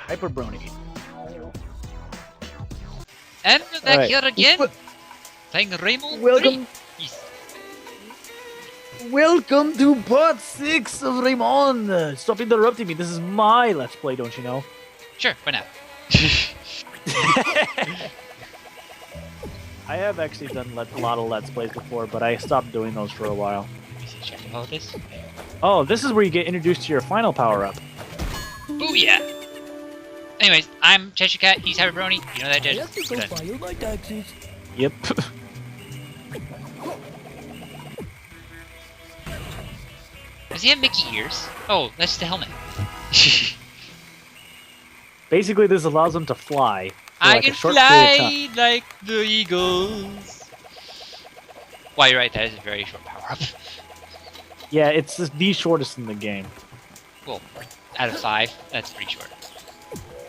Hyperbrony. And we're back Alright. here again, playing Rayman. Welcome. 3. Yes. Welcome to part 6 of Rayman. Stop interrupting me. This is my Let's Play, don't you know? Sure, why not? I have actually done a lot of Let's Plays before, but I stopped doing those for a while. Is it checking all this? Oh, this is where you get introduced to your final power-up. Booyah! Anyways, I'm Cheshire Cat, he's Hyperbrony. You know that, I Judge? have to go file my taxes. Yep. Does he have Mickey ears? Oh, that's the helmet. Basically, this allows them to fly. For I like can a short period of time. fly like the eagles. Well, you're right, that is a very short power-up. Yeah, it's the shortest in the game. Well, out of 5, that's pretty short.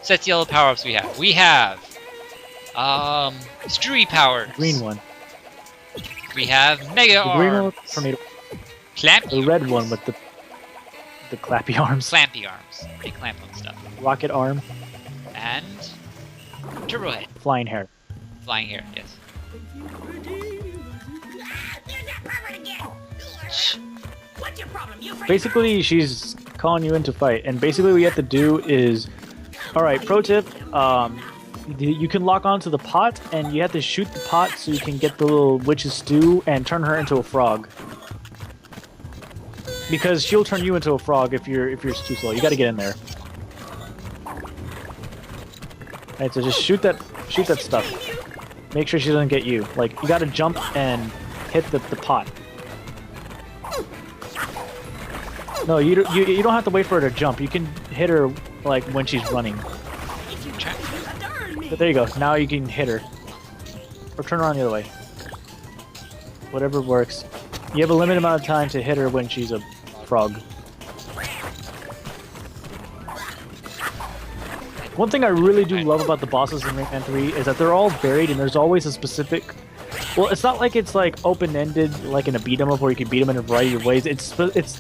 So that's the other power-ups we have. We have... Strewy powers. Green one. We have Mega The green one Arms. for me. Clampy The red arms. one with the clappy arms. Clampy arms. They clamp on stuff. Rocket arm. And... Turbo head. Flying hair. Flying hair, yes. What's your problem? You Basically, she's calling you in to fight, and basically what you have to do is... Alright, pro tip, you can lock onto the pot, and you have to shoot the pot so you can get the little witch's stew and turn her into a frog. Because she'll turn you into a frog if you're too slow. You gotta get in there. Alright, so just shoot that stuff. Make sure she doesn't get you. Like, you gotta jump and hit the pot. No, you don't have to wait for her to jump. You can hit her like when she's running. But there you go. Now you can hit her. Or turn around the other way. Whatever works. You have a limited amount of time to hit her when she's a frog. One thing I really do love about the bosses in Rayman 3 is that they're all varied and there's always a specific... Well, it's not like it's like open-ended like in a beat-em-up where you can beat them in a variety of ways. It's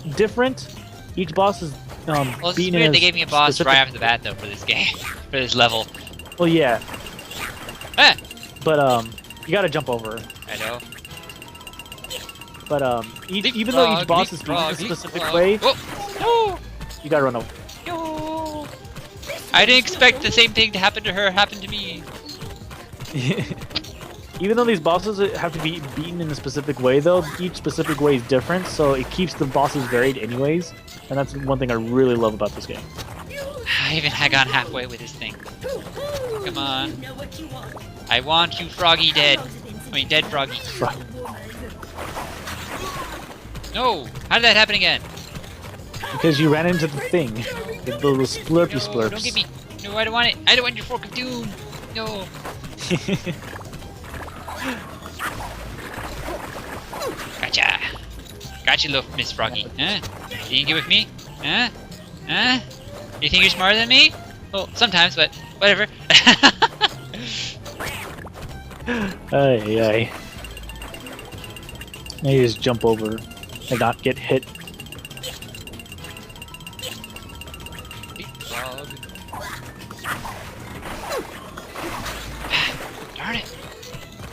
different. Each boss is Well, it's beaten in weird a they gave me a boss specific... right after the bat, though, for this game. For this level. Well, yeah. Ah! But, you gotta jump over her. I know. But, even though each boss is beaten in a specific way, Oh! you gotta run over. No! I didn't expect the same thing to happen to her happen to me. Even though these bosses have to be beaten in a specific way, though, each specific way is different, so it keeps the bosses varied anyways. And that's one thing I really love about this game. I even had gone halfway with this thing. Come on. I want you, Froggy, dead. I mean, dead Froggy. No! How did that happen again? Because you ran into the thing. The little splurpy No, splurps. don't get me. No, I don't want it. I don't want your Fork of Doom. No. Gotcha. Gotcha, little Miss Froggy. Huh? You can get with me? Huh? Huh? You think you're smarter than me? Well, sometimes, but whatever. Ay, ay. Now you just jump over and not get hit. Big frog. Darn it.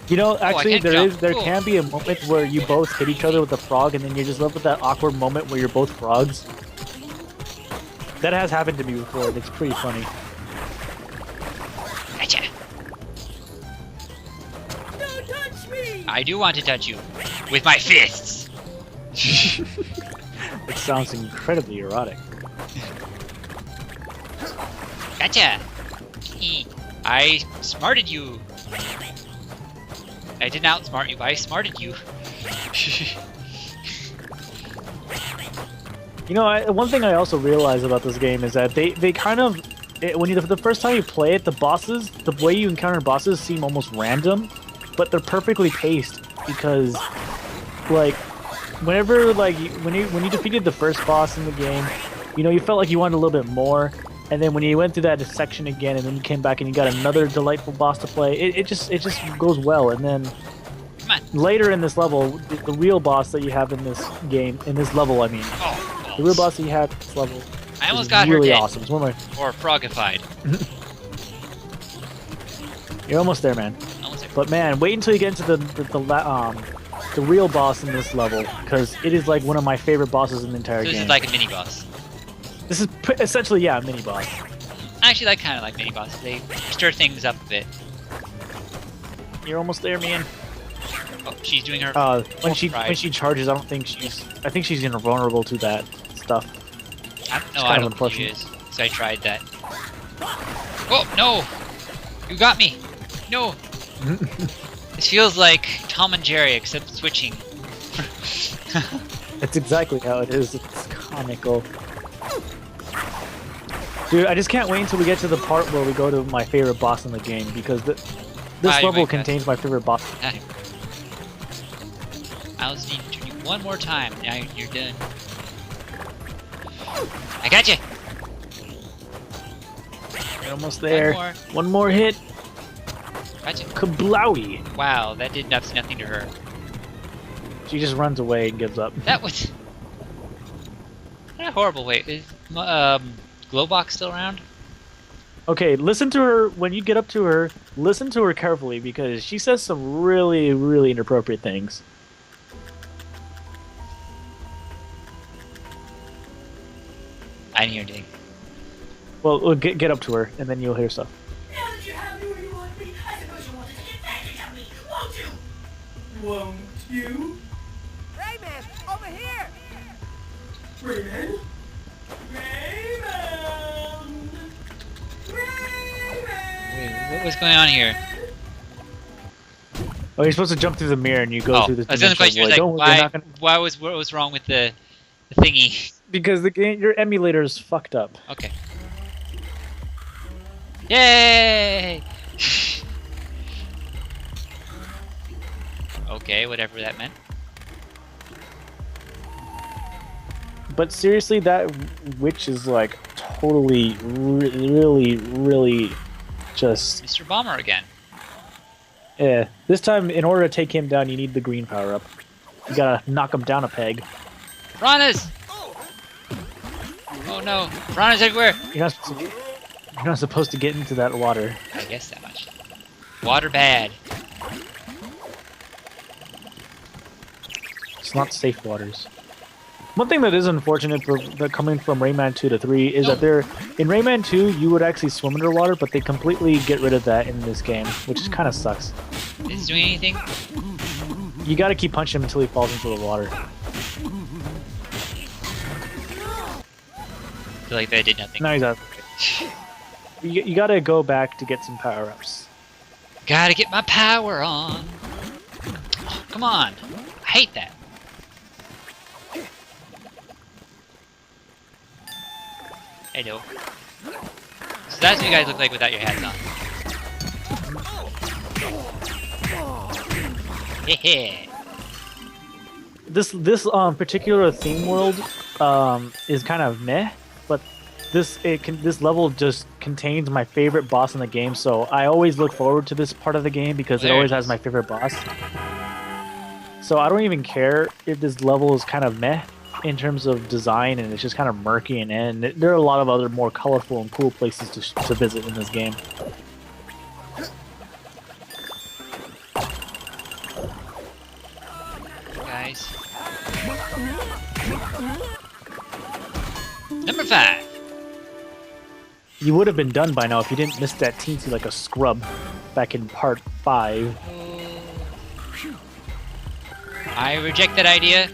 You know, actually, can't jump. there Cool. can be a moment where you both hit each other with a frog, and then you're just left with that awkward moment where you're both frogs. That has happened to me before, and it's pretty funny. Gotcha. Don't touch me! I do want to touch you. With my fists. It sounds incredibly erotic. Gotcha. I smarted you. I didn't outsmart you, but I smarted you. You know, one thing I also realize about this game is that they kind of... when the first time you play it, the way you encounter bosses seem almost random, but they're perfectly paced because, like, whenever, like, when you defeated the first boss in the game, you know, you felt like you wanted a little bit more, and then when you went through that section again, and then you came back and you got another delightful boss to play, it just goes well, and then Come on. later in this level, the real boss that you have in this game, in this level, I mean, Oh, the real boss that you have in this level I almost It's got her really dead. awesome. It's one of Or frogified. You're almost there, man. Almost there. But man, wait until you get into the real boss in this level, because it is like one of my favorite bosses in the entire So this game. is like a mini boss. This is essentially, yeah, a mini boss. I actually like kind of like mini bosses. They stir things up a bit. You're almost there, man. Oh, she's doing her. When she charges, I think she's invulnerable to that stuff. I don't know. it's I kind don't of think she is. So I tried that. Oh no! You got me. No. This feels like Tom and Jerry, except switching. That's exactly how it is. It's comical. Dude, I just can't wait until we get to the part where we go to my favorite boss in the game, because this level contains my favorite boss. I'll just need to turn you one more time. Now you're done. I got you. You're almost there. One more. One more hit. Gotcha. Kablowy! Wow, that did nothing to her. She just runs away and gives up. That was a horrible way. Is Glowbox still around? Okay, listen to her when you get up to her. Listen to her carefully, because she says some really, really inappropriate things. I didn't hear anything. Well, get up to her, and then you'll hear stuff. Now that you have me where you want me, I suppose you want to take advantage of me, won't you? Won't you? Rayman, over here! Rayman? Rayman! Rayman! Wait, what was going on here? Oh, you're supposed to jump through the mirror, and you go Oh, through the. I was gonna question. void. Like, Don't- you're not gonna- what was wrong with the thingy? Because the game, your emulator is fucked up. Okay. Yay! Okay, whatever that meant. But seriously, that witch is like totally, really, really, just. Mr. Bomber again. Yeah. This time, in order to take him down, you need the green power up. You gotta knock him down a peg. Piranhas! Oh no, piranhas everywhere! You're not supposed to get into that water. I guess that much. Water bad. It's not safe waters. One thing that is unfortunate for that coming from Rayman 2 to 3 is that they're in Rayman 2 you would actually swim underwater, but they completely get rid of that in this game, which kind of sucks. Is it doing anything? You got to keep punching him until he falls into the water. I feel like that did nothing. No, he's out. You got to go back to get some power ups. Gotta get my power on. Come on. I hate that. Hello. So that's what you guys look like without your hats on. Hehe. This particular theme world is kind of meh, but this level just contains my favorite boss in the game, so I always look forward to this part of the game because it always has my favorite boss. So I don't even care if this level is kind of meh in terms of design and it's just kind of murky, and there are a lot of other more colorful and cool places to visit in this game. Guys. Number 5. You would have been done by now if you didn't miss that teensy like a scrub back in part 5. I reject that idea.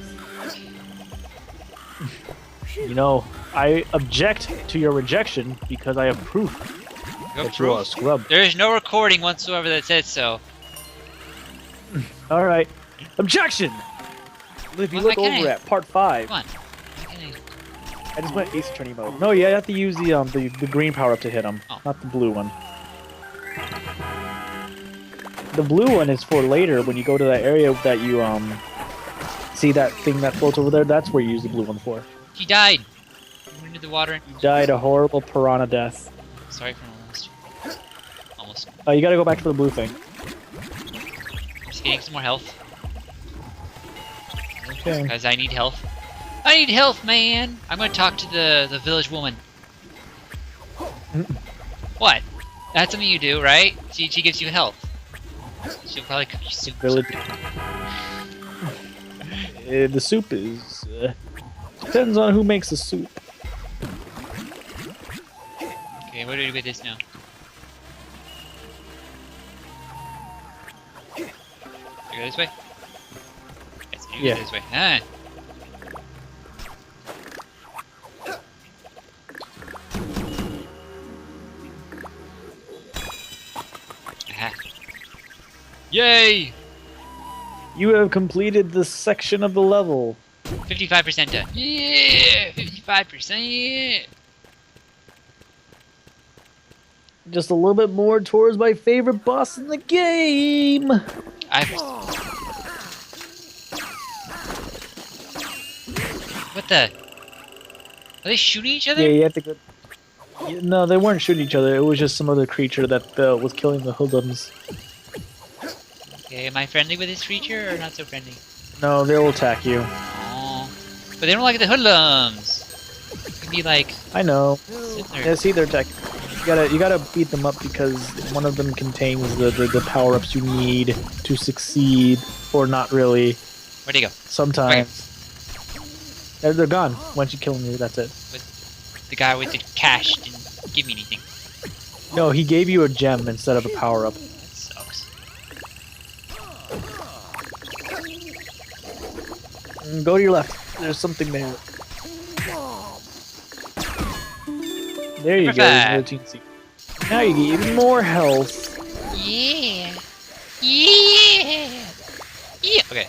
You know, I object to your rejection because I approve Go that you are a proof. scrub. There is no recording whatsoever that says so. Alright. Objection! If you Well, look why can't over I- at part 5, Come on. I just went Ace Attorney mode. No, yeah, you have to use the green power up to hit him, Oh. not the blue one. The blue one is for later when you go to that area that you see that thing that floats over there. That's where you use the blue one for. He died. He went into the water. And... Died a horrible piranha death. Sorry for almost. You gotta go back to the blue thing. Just getting some more health Okay. because I need health. I need health, man. I'm gonna talk to the village woman. What? That's something you do, right? She gives you health. She'll probably cook you soup. Village. The soup is depends on who makes the soup. Okay, what do we do with this now? Do we go this way? Yes, you Yeah. go this way. Ah. Aha. Yay! You have completed this section of the level. 55% done. Yeah! 55%! Yeah! Just a little bit more towards my favorite boss in the game. What the? Are they shooting each other? Yeah, you have to go. No, they weren't shooting each other. It was just some other creature that was killing the hoodlums. Okay, am I friendly with this creature or not so friendly? No, they'll attack you. Oh, but they don't like the hoodlums. You can be like, I know. sitting there. Yeah, see, they're attacking. You gotta beat them up because one of them contains the power-ups you need to succeed, or not really. Where'd he go? Sometimes. They're gone. Once you kill them, that's it. But the guy with the cash didn't give me anything. No, he gave you a gem instead of a power-up. That sucks. Go to your left. There's something there. There you go. Perfect. There's no teensy. Now you get even more health. Yeah. Yeah. Yeah. Okay.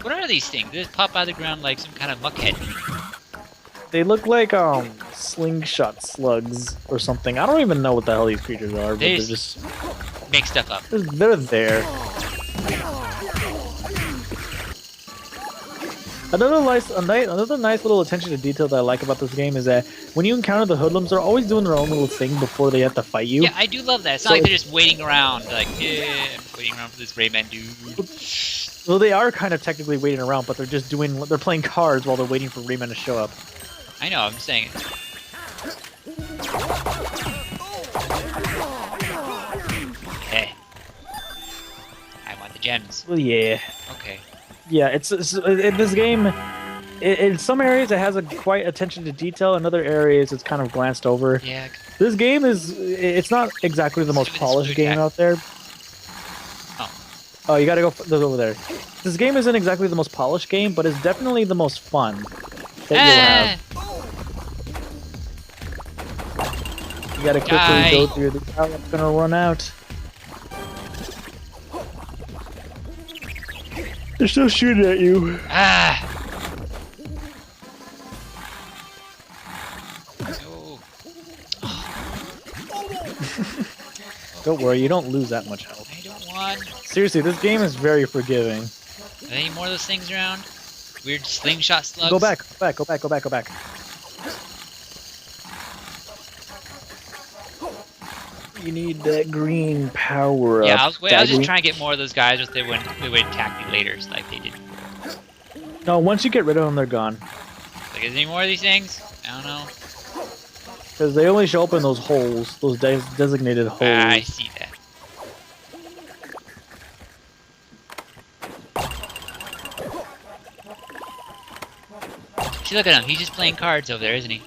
What are these things? They just pop out of the ground like some kind of muckhead. They look like slingshot slugs or something. I don't even know what the hell these creatures are, but They they're just Make stuff up. they're there. Another nice little attention to detail that I like about this game is that when you encounter the hoodlums, they're always doing their own little thing before they have to fight you. Yeah, I do love that. It's not So- like they're just waiting around, like, yeah, I'm waiting around for this Rayman dude. Well, they are kind of technically waiting around, but they're playing cards while they're waiting for Rayman to show up. I know, I'm saying. Okay. I want the gems. Well, yeah. Okay. Yeah, it's in this game. In some areas, it has a quite attention to detail. In other areas, it's kind of glanced over. Yeah. This game it's not exactly the most Let's do this polished food game pack. out there. Oh. Oh, you gotta go over there. This game isn't exactly the most polished game, but it's definitely the most fun that you'll have. You gotta quickly Die. go through the power up's gonna run out. They're still shooting at you. Ah! Don't worry, you don't lose that much health. I don't want. Seriously, this game is very forgiving. Are there any more of those things around? Weird slingshot slugs? Go back. You need that green power up. Yeah, I was just Daggy. trying to get more of those guys, but they would attack me later, so like they did. No, once you get rid of them, they're gone. Like, is there any more of these things? I don't know. Because they only show up in those holes, those designated holes. Ah, I see that. See, look at him. He's just playing cards over there, isn't he?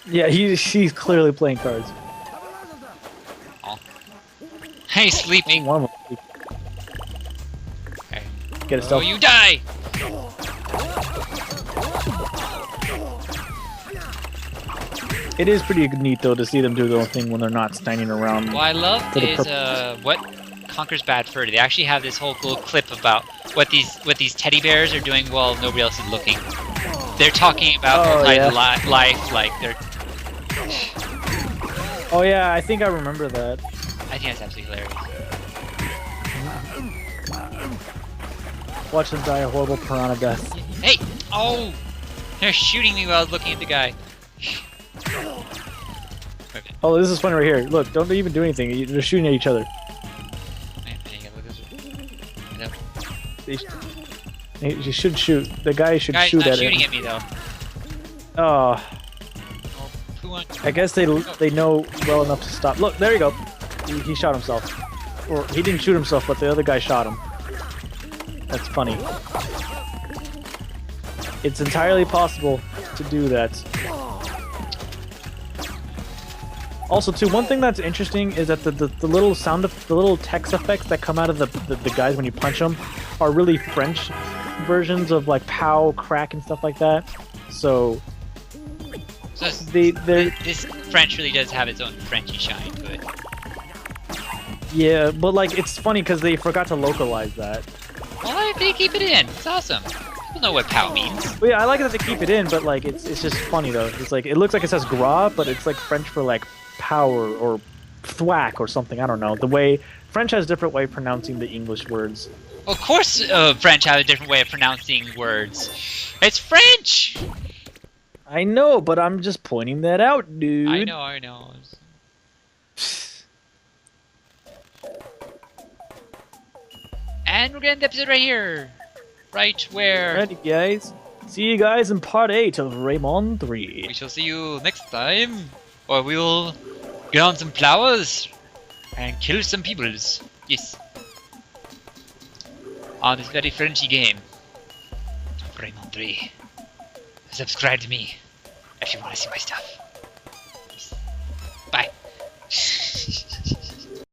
Yeah, he's clearly playing cards. Oh. He's sleeping. One of them. Okay. Get a Oh, stealth. you die! It is pretty neat though to see them do their own thing when they're not standing around. What I love For the is what conquers bad fur. They actually have this whole little clip about what these teddy bears are doing while nobody else is looking. They're talking about life, like they're. Oh yeah, I think I remember that. I think that's absolutely hilarious. Watch them die a horrible piranha death. Hey! Oh! They're shooting me while I was looking at the guy. Oh, this is funny right here. Look, don't even do anything. They're shooting at each other. You should shoot. The guy should Guy's shoot not at shooting him. at me though. Oh, Oh, who wants? I guess they know well enough to stop. Look, there you go. He shot himself. Or he didn't shoot himself, but the other guy shot him. That's funny. It's entirely possible to do that. Also, too, one thing that's interesting is that the little the little text effects that come out of the guys when you punch them are really French versions of like pow, crack, and stuff like that. So this French really does have its own Frenchy shine to it. yeah, but like it's funny because they forgot to localize that. Well, they keep it in. It's awesome. People know what pow means. But yeah, I like that they keep it in, but like it's just funny though. It's like it looks like it says gras, but it's like French for like power or thwack or something. I don't know. The way French has a different way of pronouncing the English words. Of course, French have a different way of pronouncing words. It's French. I know, but I'm just pointing that out, dude. I know. And we're gonna end the episode right here. Right where Alrighty, guys. See you guys in part 8 of Rayman 3. we shall see you next time. Or we will get on some flowers and kill some peoples. Yes. On this very Frenchy game of Rayman 3. Subscribe to me if you want to see my stuff.